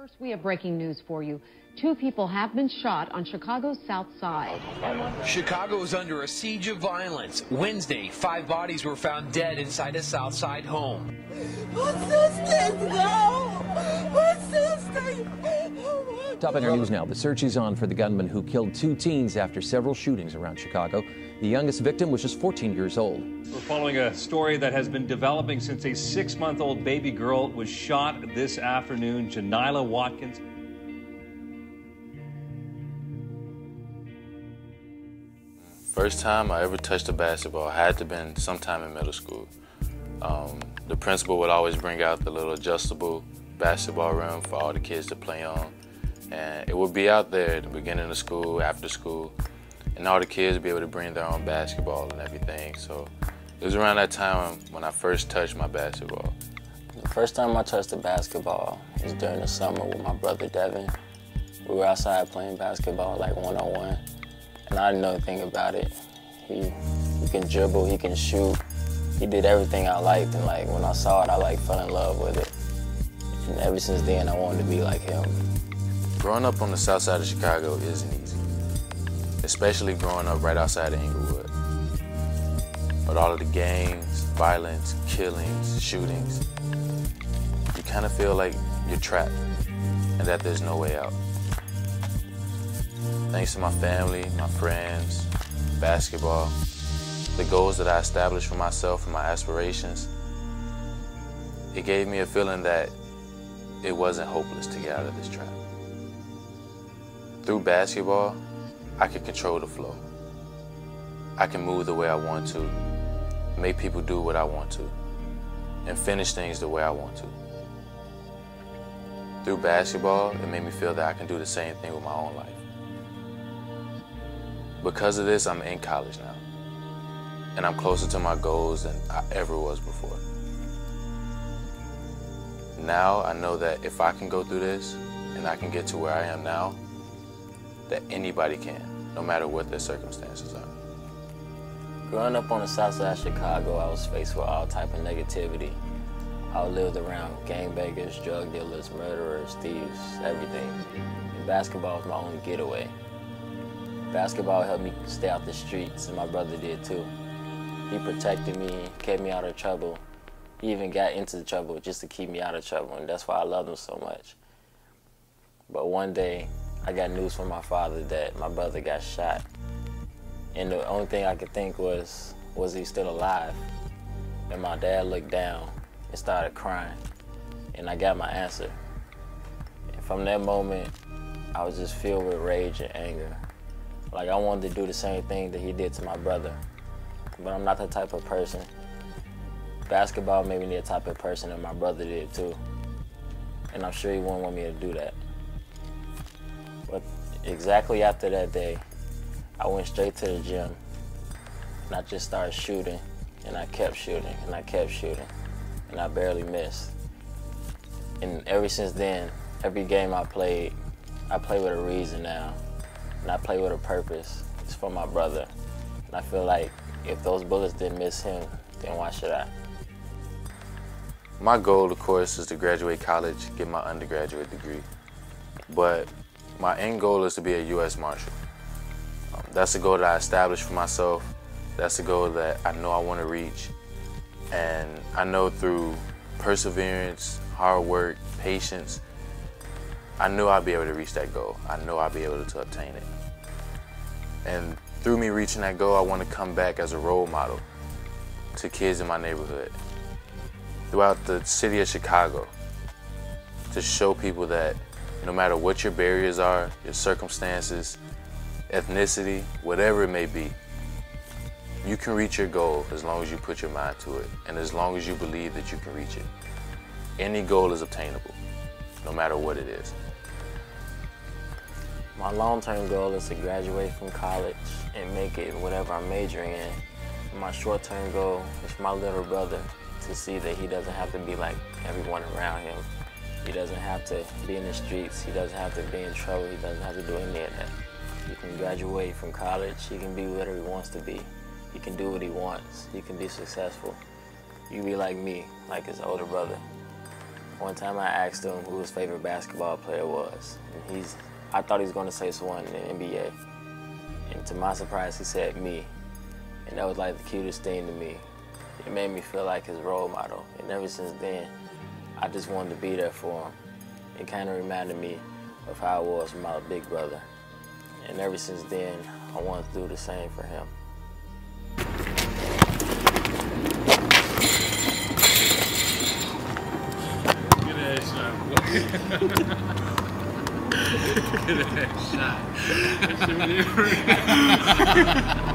First, we have breaking news for you. 2 people have been shot on Chicago's South Side. Chicago is under a siege of violence. Wednesday, 5 bodies were found dead inside a South Side home. Top in our news now. The search is on for the gunman who killed 2 teens after several shootings around Chicago. The youngest victim was just 14 years old. We're following a story that has been developing since a 6-month-old baby girl was shot this afternoon. Janila Watkins. First time I ever touched a basketball had to have been sometime in middle school. The principal would always bring out the little adjustable basketball rim for all the kids to play on. And it would be out there at the beginning of school, after school, and all the kids would be able to bring their own basketball and everything. So it was around that time when I first touched my basketball. The first time I touched a basketball was during the summer with my brother Devin. We were outside playing basketball like one-on-one, and I didn't know anything about it. He can dribble, he can shoot. He did everything I liked, and like when I saw it, I fell in love with it. And ever since then, I wanted to be like him. Growing up on the south side of Chicago isn't easy, especially growing up right outside of Inglewood. With all of the gangs, violence, killings, shootings, you kind of feel like you're trapped and that there's no way out. Thanks to my family, my friends, basketball, the goals that I established for myself and my aspirations, it gave me a feeling that it wasn't hopeless to get out of this trap. Through basketball, I can control the flow. I can move the way I want to, make people do what I want to, and finish things the way I want to. Through basketball, it made me feel that I can do the same thing with my own life. Because of this, I'm in college now, and I'm closer to my goals than I ever was before. Now I know that if I can go through this and I can get to where I am now, that anybody can, no matter what their circumstances are. Growing up on the south side of Chicago, I was faced with all type of negativity. I lived around gangbangers, drug dealers, murderers, thieves, everything. And basketball was my only getaway. Basketball helped me stay out the streets, and my brother did too. He protected me, kept me out of trouble. He even got into trouble just to keep me out of trouble, and that's why I loved him so much. But one day, I got news from my father that my brother got shot. And the only thing I could think was he still alive? And my dad looked down and started crying, and I got my answer. And from that moment, I was just filled with rage and anger. Like I wanted to do the same thing that he did to my brother, but I'm not that type of person. Basketball made me the type of person that my brother did too, and I'm sure he wouldn't want me to do that. But exactly after that day, I went straight to the gym, and I just started shooting, and I kept shooting, and I kept shooting, and I barely missed. And ever since then, every game I play with a reason now, and I play with a purpose. It's for my brother, and I feel like if those bullets didn't miss him, then why should I? My goal, of course, is to graduate college, get my undergraduate degree. But my end goal is to be a U.S. Marshal. That's the goal that I established for myself. That's the goal that I know I want to reach. And I know through perseverance, hard work, patience, I knew I'd be able to reach that goal. I know I'd be able to obtain it. And through me reaching that goal, I want to come back as a role model to kids in my neighborhood, throughout the city of Chicago, to show people that no matter what your barriers are, your circumstances, ethnicity, whatever it may be, you can reach your goal as long as you put your mind to it and as long as you believe that you can reach it. Any goal is obtainable, no matter what it is. My long-term goal is to graduate from college and make it whatever I'm majoring in. And my short-term goal is for my little brother to see that he doesn't have to be like everyone around him. He doesn't have to be in the streets. He doesn't have to be in trouble. He doesn't have to do any of that. He can graduate from college. He can be whatever he wants to be. He can do what he wants. He can be successful. You be like me, like his older brother. One time I asked him who his favorite basketball player was. And I thought he was going to say someone in the NBA. And to my surprise, he said me. And that was like the cutest thing to me. It made me feel like his role model. And ever since then, I just wanted to be there for him. It kind of reminded me of how I was with my big brother. And ever since then, I wanted to do the same for him. Look at that shot, boy. Look at that shot. That shit